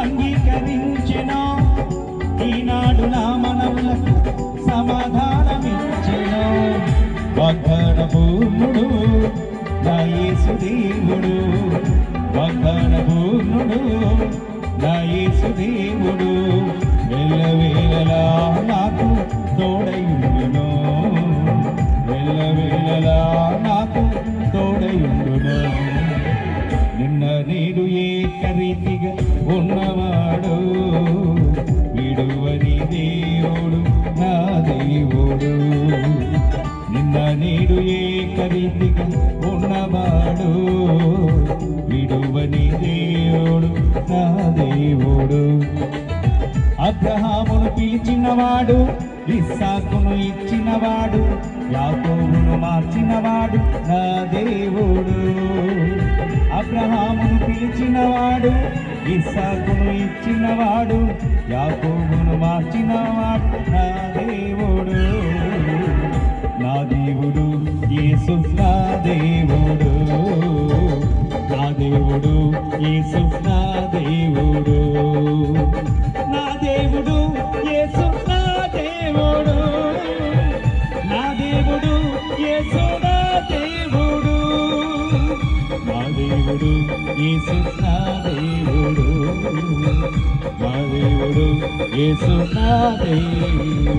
అంగీకరించెను. ఈనాడు నా మనవులకు సమాధానమిచ్చెను. వాగ్దాన పూర్ణుడు నా యేసు దేవుడు, వాగ్దాన పూర్ణుడు నా యేసు దేవుడు. ఎల్లవేళలా నాకు తోడయుండును, ఎల్లవేళలా నాకు తోడయుండును. నిన్న నేడు ఏకరీతిగా ఉన్నవాడు, విడువని దేవుడు నా దేవుడు. నిన్న నేడు ఏకరీతిగా ఉన్నవాడు, విడువని దేవుడు నా దేవుడు. అబ్రహామును పిలిచినవాడు, ఇస్సాకును ఇచ్చినవాడు, యాకోబును మార్చినవాడు నా దేవుడు. అబ్రహామును పిలిచినవాడు, ఇస్సాకును ఇచ్చినవాడు, యాకోబును మార్చినవాడు నా దేవుడు. నా దేవుడు యేసు నా దేవుడు, నా దేవుడు యేసు నా దేవుడు, నా దేవుడు యేసు నా దేవుడు, నా దేవుడు యేసు నా దేవుడు, నా దేవుడు యేసు నా దేవుడు, నా దేవుడు యేసు నా దేవుడు.